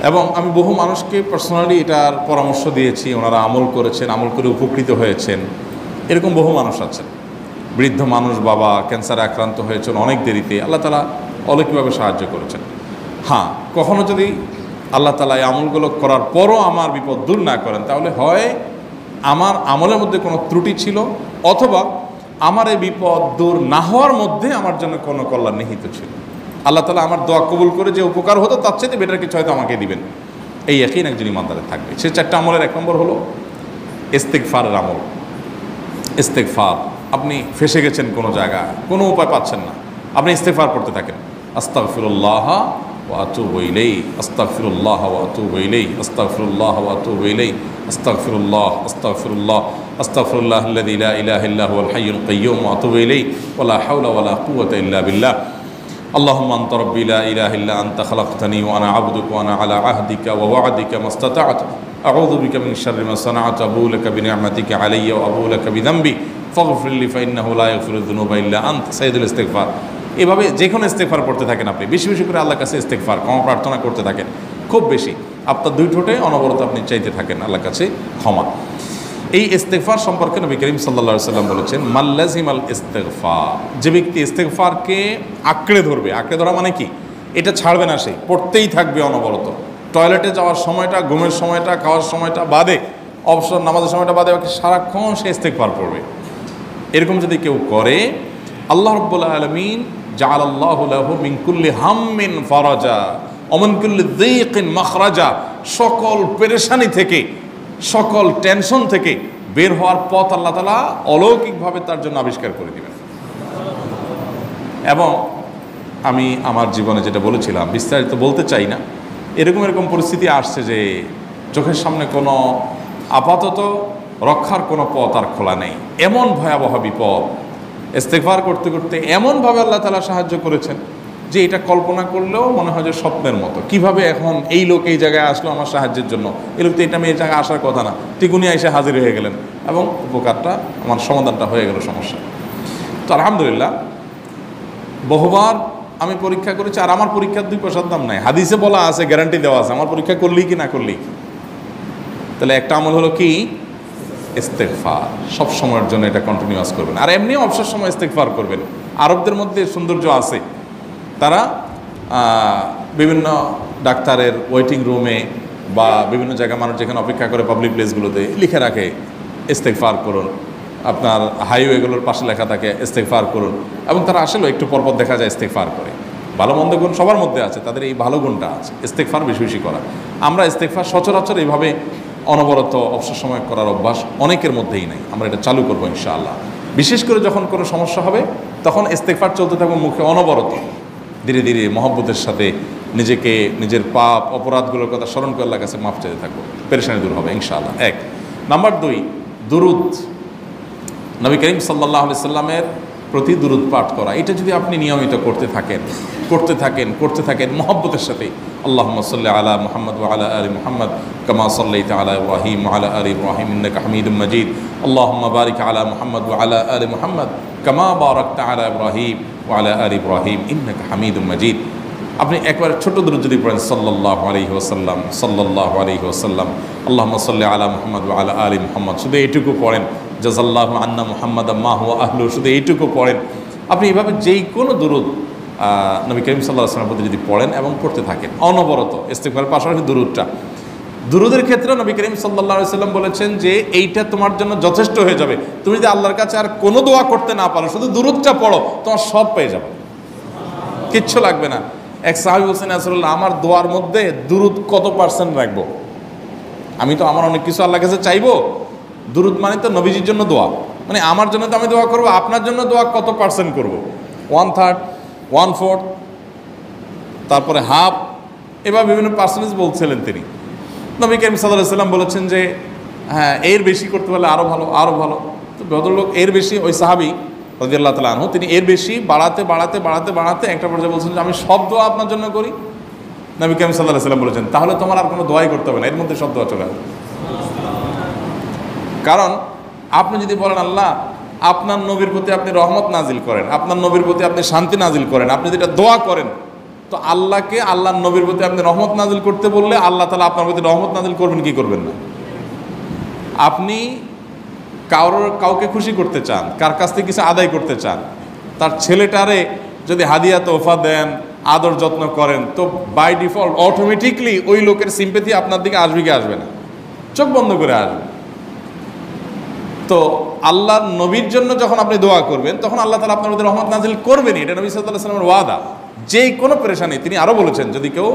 এবং আমি বহু মানুষকে পার্সোনালি এটার পরামর্শ দিয়েছি, ওনারা আমল করেছেন, আমল করে উপকৃত হয়েছেন। এরকম বহু মানুষ আছেন, বৃদ্ধ মানুষ, বাবা ক্যান্সারে আক্রান্ত হয়েছেন অনেক দেরিতে, আল্লাহ তাআলা অলৌকিকভাবে সাহায্য করেছেন। হ্যাঁ, কখনো যদি আল্লাহ তাআলা এই আমলগুলো করার পরও আমার বিপদ দূর না করেন, তাহলে হয় আমার আমলের মধ্যে কোনো ত্রুটি ছিল, অথবা আমার এই বিপদ দূর না হওয়ার মধ্যে আমার জন্য কোনো কল্যাণ নিহিত ছিল। আল্লাহ তাআলা আমার দোয়া কবুল করে যে উপকার হতো তার চাইতে বেটার কিছু হয়তো আমাকে দিবেন, এই ইয়াকিন একজন ইমানদারের থাকবে। সে 4টা আমলের 1 নম্বর হলো ইস্তেগফারের আমল। ইস্তেগফার, আপনি ফেসে গেছেন কোনো জায়গায়, কোনো উপায় পাচ্ছেন না, আপনি ইস্তেগফার করতে থাকেন। আস্তাগফিরুল্লাহ ওয়া আতুবু ইলাইহি, আস্তাগফিরুল্লাহ ওয়া আতুবু ইলাইহি, আস্তাগফিরুল্লাহ ওয়া আতুবু ইলাইহি, আস্তাগফিরুল্লাহ, আস্তাগফিরুল্লাহ, আস্তাগফিরুল্লাহ আল্লাযী লা ইলাহা ইল্লা হুয়াল হাইয়ুল কাইয়্যুম ওয়া আতুবু ইলাইহি ওয়া লা হাওলা ওয়া লা কুওয়াতা ইল্লা বিল্লাহ। اللهم أنت ربي لا إله إلا أنت خلقتني وأنا عبدك وأنا على عهدك ووعدك ما استطعت أعوذ بك من شر ما صنعت أبوء لك بنعمتك علي وأبوء لك بذنبي فاغفر لي فإنه لا يغفر الذنوب إلا أنت সাইয়্যিদুল ইস্তিগফার। এভাবে যে কোনো ইস্তিগফার করতে থাকেন, আপনি বেশি বেশি করে আল্লাহর কাছে ইস্তিগফার ক্ষমা প্রার্থনা করতে থাকেন, খুব বেশি। আপনার 2 ঠোঁটে অনবরত আপনি চাইতে থাকেন আল্লাহর কাছে ক্ষমা। এই ইস্তেগফার সম্পর্কে নবী করিম সাল্লাল্লাহু আলাইহি ওয়াসাল্লাম বলেছেন, মাল্লাজিমাল ইস্তেগফার, যে ব্যক্তি ইস্তেগফারকে আঁকড়ে ধরবে, আঁকড়ে ধরা মানে কি, এটা ছাড়বে না, সে পড়তেই থাকবে অনবরত। টয়লেটে যাওয়ার সময়টা, ঘুমের সময়টা, খাওয়ার সময়টা বাদে, অবসর নামাজের সময়টা বাদে সারাক্ষণ সে ইস্তেগফার পড়বে। এরকম যদি কেউ করে, আল্লাহ রাব্বুল আলামিন জাআলাল্লাহু লাহু মিন কুল্লি হাম্মিন ফারাজা ওয়া মিন কুল্লি যায়কিন মাখরাজা, সকল পেরেশানি থেকে, সকল টেনশন থেকে বের হওয়ার পথ আল্লাহ তাআলা অলৌকিকভাবে তার জন্য আবিষ্কার করে দিবেন। এবং আমি আমার জীবনে যেটা বলেছিলাম, বিস্তারিত বলতে চাই না, এরকম পরিস্থিতি আসছে যে চোখের সামনে কোনো আপাতত রক্ষার কোনো পথ আর খোলা নেই, এমন ভয়াবহ বিপদ। ইস্তেগফার করতে করতে এমনভাবে আল্লাহ তাআলা সাহায্য করেছেন যে এটা কল্পনা করলেও মনে হয় যে স্বপ্নের মতো। কিভাবে এখন এই লোক এই জায়গায় আসলো আমার সাহায্যের জন্য, এই লোক তো এটা এই জায়গায় আসার কথা না, তিকুনি এসে হাজির হয়ে গেলেন এবং উপকারটা, আমার সমাধানটা হয়ে গেল সমস্যা। তো আলহামদুলিল্লাহ, বহুবার আমি পরীক্ষা করেছি, আর আমার পরীক্ষার 2 পয়সার দাম নাই। হাদিসে বলা আছে, গ্যারান্টি দেওয়া আছে, আমার পরীক্ষা করলেই কি না করলেই কি। তাহলে একটা আমল হলো কি, ইস্তেগফার। সব সময়ের জন্য এটা কন্টিনিউয়াস করবেন, আর এমনিও অবসর সময় ইস্তেগফার করবেন। আরবদের মধ্যে সৌন্দর্য আছে, তারা বিভিন্ন ডাক্তারের ওয়েটিং রুমে বা বিভিন্ন জায়গায় মানুষ যেখানে অপেক্ষা করে পাবলিক প্লেসগুলোতে লিখে রাখে ইস্তেগফার করুন, আপনার হাইওয়েগুলোর পাশে লেখা থাকে ইস্তেগফার করুন, এবং তারা আসলে একটু পরপর দেখা যায় ইস্তেগফার করে। ভালো মন্দ গুণ সবার মধ্যে আছে, তাদের এই ভালো গুণটা আছে, ইস্তেগফার বেশি বেশি করা। আমরা ইস্তেগফার সচরাচর এইভাবে অনবরত অবসর সময় করার অভ্যাস অনেকের মধ্যেই নেই। আমরা এটা চালু করবো ইনশাআল্লাহ। বিশেষ করে যখন কোনো সমস্যা হবে তখন ইস্তেগফার চলতে থাকবে মুখে অনবরত, ধীরে ধীরে মহব্বতের সাথে নিজেকে, নিজের পাপ অপরাধগুলোর কথা স্মরণ করে আল্লাহর কাছে মাফ চাইতে থাকবো, পেরেশানি দূর হবে ইনশাআল্লাহ। 1 নাম্বার 2, দুরুদ। নবী করিম সাল্লাল্লাহু আলাইহি সাল্লামের প্রতি দুরুদ পাঠ করা, এটা যদি আপনি নিয়মিত করতে থাকেন মহব্বতের সাথে, আল্লাহুম্মা সাল্লি আলা মুহাম্মদ ওয়া আলা আলি মুহাম্মদ কামা সাল্লাইতা আলা ইব্রাহিম ওয়া আলা আলি ইব্রাহিম ইন্নাকা হামিদুম মাজিদ, আল্লাহুম্মা বারিক আলা মুহাম্মদ ওয়া আলা আলি মুহাম্মদ কামা বারাকতা আলা ইব্রাহিম ওয়া আলা আলি ইব্রাহিম ইন্নাকা হামিদুম মাজিদ। আপনি একবার ছোট দুরূদ যদি পড়েন, সাল্লাল্লাহু আলাইহি ওয়াসাল্লাম, সাল্লাল্লাহু আলাইহি ওয়াসাল্লাম, আল্লাহুম্মা সাল্লি আলা মুহাম্মদ ওয়া আলা আলি মুহাম্মদ, শুধু এইটুকু পড়েন। জাযাল্লাহু আন্না মুহাম্মাদাম মা হুয়া আহলু, শুধু এইটুকু পড়েন। আপনি এইভাবে যেই কোনো দুরূদ নবী করিম সাল্লাল্লাহু আলাইহি ওয়াসাল্লামের প্রতি যদি পড়েন এবং পড়তে থাকেন অনবরত, ইস্তেগফারের পাশাপাশি দুরূদের ক্ষেত্রে নবী করিম সাল্লাল্লাহু আলাইহি ওয়াসাল্লাম বলেছেন যে এইটা তোমার জন্য যথেষ্ট হয়ে যাবে। তুমি যদি আল্লাহর কাছে আর কোনো দোয়া করতে না পারো, শুধু দুরূদটা পড়ো, তোমার সব পেয়ে যাবে, কিচ্ছু লাগবে না। এক সাহাবী বলছেন, রাসূলুল্লাহ, আমার দোয়ার মধ্যে দুরূদ কত পার্সেন্ট রাখবো? আমি তো আমার অনেক কিছু আল্লাহর কাছে চাইবো, দুরূদ মানে তো নবীজির জন্য দোয়া, মানে আমার জন্য তো আমি দোয়া করবো, আপনার জন্য দোয়া কত পার্সেন্ট করবো? 1/3, 1/4, তারপরে হাফ, এবার বিভিন্ন পার্সেন্টেজ বলছিলেন তিনি। নবী করিম সাল্লাল্লাহু আলাইহি ওয়াসাল্লাম বলেছেন যে হ্যাঁ, এর বেশি করতে পারলে আরও ভালো, আরও ভালো। তো ভদ্রলোক এর বেশি, ওই সাহাবী রাদিয়াল্লাহু তাআলা আনহু, তিনি এর বেশি বাড়াতে একটা পর্যায়ে বলছেন যে আমি সব দোয়া আপনার জন্য করি। নবী করিম সাল্লাল্লাহু আলাইহি ওয়াসাল্লাম বলেছেন তাহলে তোমার আর কোনো দোয়াই করতে হবে না, এর মধ্যে সব দোয়া চলে আসবে। কারণ আপনি যদি বলেন আল্লাহ আপনার নবীর প্রতি আপনি রহমত নাজিল করেন, আপনার নবীর প্রতি আপনি শান্তি নাজিল করেন, আপনি যেটা দোয়া করেন তো আল্লাহকে আল্লাহর নবীর প্রতি আপনি রহমত নাজিল করতে বললে আল্লাহ তাআলা আপনার প্রতি রহমত নাজিল করবেন কি করবেন না? আপনি কাউকে খুশি করতে চান, কার কাছ থেকে কিছু আদায় করতে চান, তার ছেলেটারে যদি হাদিয়া তোহফা দেন, আদর যত্ন করেন, তো বাই ডিফল্ট অটোমেটিকলি ওই লোকের সিম্পেথি আপনার দিকে আসবে কি আসবে না? চোখ বন্ধ করে আসবে। তো আল্লাহর নবীর জন্য যখন আপনি দোয়া করবেন তখন আল্লাহ তাআলা আপনার মধ্যে রহমত নাজিল করবেনই, এটা নবী সাল্লাল্লাহু আলাইহি ওয়াসাল্লামের ওয়াদা। যেই কোনো পেরেশানি, তিনি আরও বলেছেন যদি কেউ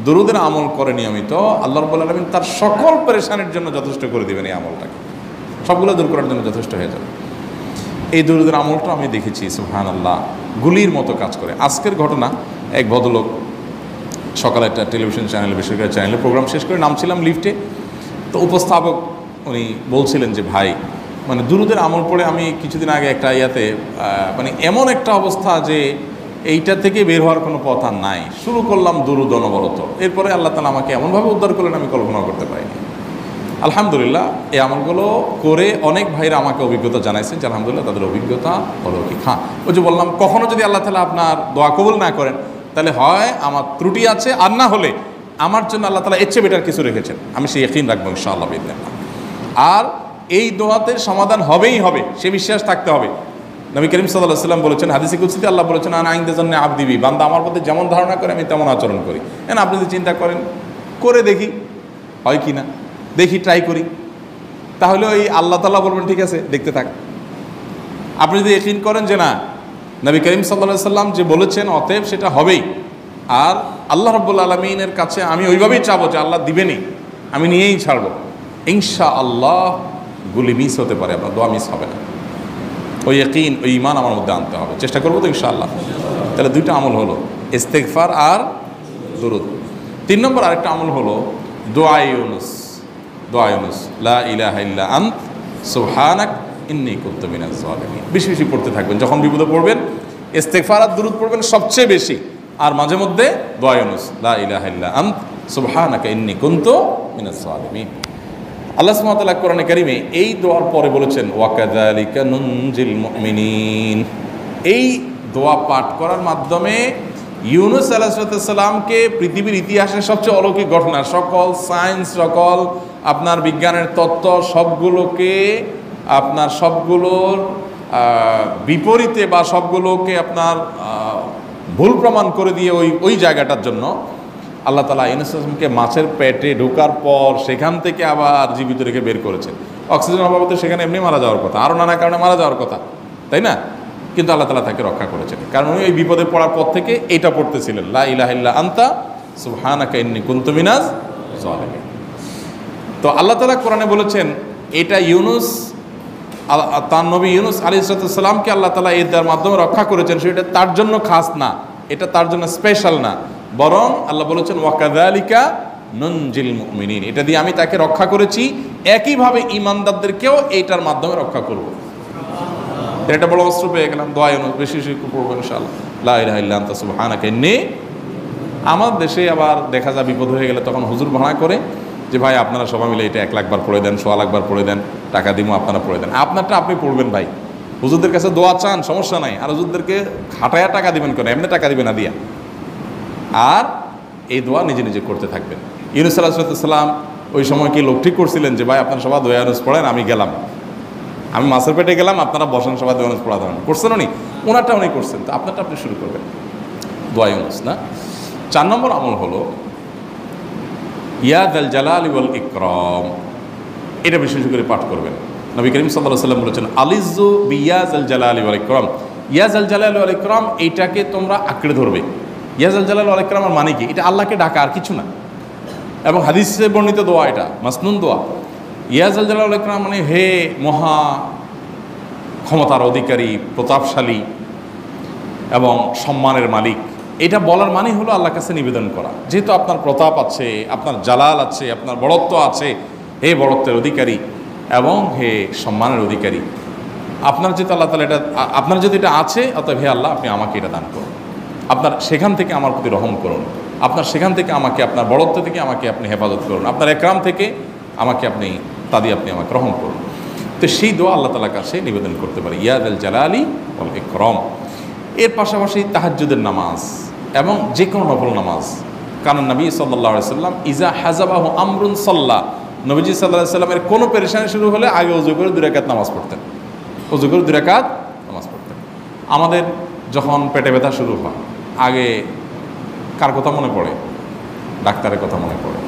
দুরূদের আমল করে নিয়মিত, আল্লাহ রাব্বুল আলামিন তার সকল পেরেশানির জন্য যথেষ্ট করে দিবেন। এই আমলটাকে সবগুলো দূর করার জন্য যথেষ্ট হয়ে যাবে। এই দুরূদের আমলটা আমি দেখেছি সুবহানাল্লাহ গুলির মতো কাজ করে। আজকের ঘটনা, এক ভদ্রলোক সকালে একটা টেলিভিশন চ্যানেলে, বেসরকারি চ্যানেলে প্রোগ্রাম শেষ করে নামছিলাম লিফটে, তো উপস্থাপক উনি বলছিলেন যে ভাই, মানে দুরূদের আমল পড়ে আমি কিছুদিন আগে একটা মানে এমন একটা অবস্থা যে এইটা থেকে বের হওয়ার কোনো পথ আর নাই, শুরু করলাম দুরূদ অনবরত, এরপরে আল্লাহ তাআলা আমাকে এমনভাবে উদ্ধার করলেন আমি কল্পনা করতে পারিনি। আলহামদুলিল্লাহ এই আমলগুলো করে অনেক ভাইরা আমাকে অভিজ্ঞতা জানাইছেন যে আলহামদুলিল্লাহ তাদের অভিজ্ঞতা অলৌকিক। হ্যাঁ, ওই যে বললাম, কখনো যদি আল্লাহ তাআলা আপনার দোয়া কবুল না করেন তাহলে হয় আমার ত্রুটি আছে, আর না হলে আমার জন্য আল্লাহ তাআলা এর চেয়ে বেটার কিছু রেখেছেন, আমি সেই ইয়াকিন রাখবো ইনশাআল্লাহ বিইذنিল্লাহ। আর এই দোয়াতে সমাধান হবেই হবে, সে বিশ্বাস থাকতে হবে। নবী করিম সাল্লাল্লাহু আলাইহি ওয়াসাল্লাম বলেছেন, হাদিসে কুদসিতে আল্লাহ বলেছেন, আনা ইনদা যান্নি আবদি বি, বান্দা আমার প্রতি যেমন ধারণা করে আমি তেমন আচরণ করি। আপনি যদি চিন্তা করেন, করে দেখি হয় কি না, দেখি ট্রাই করি, তাহলে ওই আল্লাহ তাআলা বলবেন ঠিক আছে দেখতে থাক। আপনি যদি ইয়াকিন করেন যে না, নবী করিম সাল্লাল্লাহু আলাইহি ওয়াসাল্লাম যে বলেছেন অতএব সেটা হবেই, আর আল্লাহ রাব্বুল আলামিনের কাছে আমি ওইভাবেই চাবো যে আল্লাহ দিবেনই, আমি নিয়েই ছাড়বো, ইনশাআল্লাহ গুলি মিস হতে পারে, আপনার দোয়া মিস হবে না। ওই ইয়াকিন, ওই ঈমান আমার মধ্যে আনতে হবে, চেষ্টা করবো তো ইনশাআল্লাহ। তাহলে দুইটা আমল হলো, ইস্তেগফার আর দুরূদ। 3 নম্বর আরেকটা আমল হলো দোয়া ইউনুস। দোয়া ইউনুস, লা ইলাহা ইল্লা আনত সুবহানাক ইন্নী কুনতু মিনাজ জালিমিন। বেশি বেশি পড়তে থাকবেন, যখন বিপদে পড়বেন ইস্তেগফার আর দুরূদ পড়বেন সবচেয়ে বেশি, আর মাঝে মধ্যে দোয়া ইউনুস, লা ইলাহা ইল্লা আনত সুবহানাকা ইন্নী কুনতু মিনাজ জালিমিন। আল্লাহ সুবহানাহু ওয়া তাআলা কোরআনে কারিমে এই দোয়ার পরে বলেছেন, ওয়া কাযালিকা নুনজিল মুমিনিন। এই দোয়া পাঠ করার মাধ্যমে ইউনুস আলাইহিস সালামকে পৃথিবীর ইতিহাসের সবচেয়ে অলৌকিক ঘটনা, সকল সায়েন্স, সকল আপনার বিজ্ঞানের তত্ত্ব সবগুলোকে আপনার সবগুলোর বিপরীতে বা সবগুলোকে আপনার ভুল প্রমাণ করে দিয়ে ওই জায়গাটার জন্য আল্লাহ তাআলা ইউনুস আলাইহিসকে মাছের পেটে ঢোকার পর সেখান থেকে আবার জীবিত রেখে বের করেছেন। অক্সিজেন অভাবে সেখানে এমনি মারা যাওয়ার কথা, আরও নানা কারণে মারা যাওয়ার কথা, তাই না? কিন্তু আল্লাহ তাআলা তাকে রক্ষা করেছেন, কারণ উনি ওই বিপদে পড়ার পর থেকে এইটা পড়তেছিলেন, লা ইলাহা ইল্লা আনতা সুবহানাকা ইন্নী কুনতু মিনাজ জালিমিন। তো আল্লাহ তাআলা কোরআনে বলেছেন এটা ইউনুস, তার নবী ইউনুস আলাইহিস সালামকে আল্লাহ তাআলা এর মাধ্যমে রক্ষা করেছেন, সেটা তার জন্য খাস না, এটা তার জন্য স্পেশাল না, বরং আল্লাহ বলেছেন ওয়া কাযালিকা নুনজিল মুমিনিন, এটা দিয়ে আমি তাকে রক্ষা করেছি, একইভাবে ঈমানদারদেরকেও এইটার মাধ্যমে রক্ষা করব। এটা বড় অস্ত্র পেয়ে গেলাম। দোয়া ইউনুস বেশি বেশি পড়বো ইনশাআল্লাহ, লা ইলাহা ইল্লা আনতা সুবহানাকা ইন্নী। আমার দেশে আবার দেখা যায় বিপদ হয়ে গেলে তখন হুজুর ভাড়া করে যে ভাই আপনারা সবাই মিলে এটা 1 লাখ বার পড়ে দেন, 1.25 লাখ বার পড়ে দেন, টাকা দিব আপনারা পড়ে দেন। আপনারটা আপনি পড়বেন ভাই, হুজুরদের কাছে দোয়া চান সমস্যা নাই, আর হুজুরদেরকে খাটায়া টাকা দিবেন কেন, এমনি টাকা দিবেন না দিয়া। আর এই দোয়া নিজে নিজে করতে থাকবেন। ইউনুস আলাইহিস সালাম ওই সময় কি লোক ঠিক করছিলেন যে ভাই আপনারা সবাই দোয়া ইউনুস পড়েন, আমি গেলাম, আমি মাছের পেটে গেলাম, আপনারা বসেন সবাই দোয়া ইউনুস পড়া দেবেন, করছেন উনি? ওনারটা উনি করছেন, তো আপনারটা আপনি শুরু করবেন দোয়া ইউনুস না। 4 নম্বর আমল হলো ইয়া যাল জালালি ওয়াল ইকরাম। এটা বিশেষ করে পাঠ করবেন। নবী করিম সাল্লাল্লাহু আলাইহি ওয়াসাল্লাম বলেছেন, আলিজু বিয়া যাল জালালি ওয়াল ইকরাম। ইয়া যাল জালালি ওয়াল ইকরাম এইটাকে তোমরা আঁকড়ে ধরবে। ইয়া যাল জালালি ওয়াল ইকরামের মানে কি? এটা আল্লাহকে ডাকা, আর কিছু না। এবং হাদিসে বর্ণিত দোয়া, এটা মাসনুন দোয়া। ইয়া যাল জালালি ওয়াল ইকরাম মানে হে মহা ক্ষমতার অধিকারী, প্রতাপশালী এবং সম্মানের মালিক। এটা বলার মানে হলো আল্লাহর কাছে নিবেদন করা, যেহেতু আপনার প্রতাপ আছে, আপনার জালাল আছে, আপনার বড়ত্ব আছে, হে বড়ত্বের অধিকারী এবং হে সম্মানের অধিকারী, আপনার যেহেতু আল্লাহ তাআলা এটা, আপনার যদি এটা আছে, অতএব হে আল্লাহ আপনি আমাকে এটা দান করুন, আপনার সেখান থেকে আমার প্রতি রহম করুন, আপনার সেখান থেকে আমাকে, আপনার বড়ত্ব থেকে আমাকে আপনি হেফাজত করুন, আপনার একরাম থেকে আমাকে আপনি, তা দিয়ে আপনি আমাকে রহম করুন। তো সেই দোয়া আল্লাহ তাআলার কাছে নিবেদন করতে পারি, ইয়া যাল জালালি ওয়াল ইকরাম। এর পাশাপাশি তাহাজ্জুদের নামাজ, এবং যে কোনো নফল নামাজ। কারণ নবী সাল্লাল্লাহু আলাইহি সাল্লাম ইজা হাজাবাহু আমরুন সাল্লাহ, নবীজি সাল্লাল্লাহু আলাইহি সাল্লামের কোনো পেরেশানি শুরু হলে আগে ওযু করে 2 রাকাত নামাজ পড়তেন, ওযু করে 2 রাকাত নামাজ পড়তেন। আমাদের যখন পেটে ব্যথা শুরু হয় আগে কার কথা মনে পড়ে? ডাক্তারের কথা মনে পড়ে।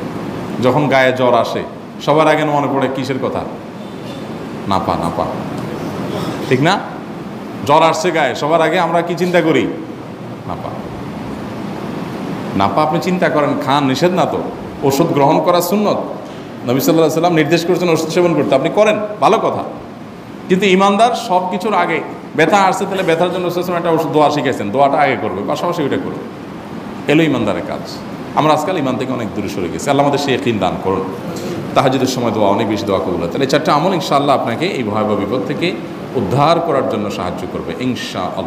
যখন গায়ে জ্বর আসে সবার আগে মনে পড়ে কিসের কথা? নাপা, নাপা, ঠিক না? জ্বর আসছে গায়ে, সবার আগে আমরা কি চিন্তা করি? নাপা। নাপা আপনি চিন্তা করেন, খান, নিষেধ না তো, ওষুধ গ্রহণ করা সুন্নত। নবী সাল্লাল্লাহু আলাইহি সাল্লাম নির্দেশ করেছেন ওষুধ সেবন করতে, আপনি করেন, ভালো কথা। কিন্তু ইমানদার সব কিছুর আগে ব্যথা আসছে, তাহলে ব্যথার জন্য একটা ওষুধ দোয়া শিখেছেন, দোয়াটা আগে করবে, পাশাপাশি ওইটা করবে। এলো ইমানদারের কাজ। আমরা আজকাল ইমান থেকে অনেক দূরে সরে গেছি। আল্লাহ আমাদের সেই ইয়াকিন দান করুন। তাহাজ্জুদের সময় দোয়া, অনেক বেশি দোয়া কবুল হয়। তাহলে 4টা আমল ইনশাআল্লাহ আপনাকে এই ভয়াবহ বিপদ থেকে উদ্ধার করার জন্য সাহায্য করবে ইনশাআল্লাহ।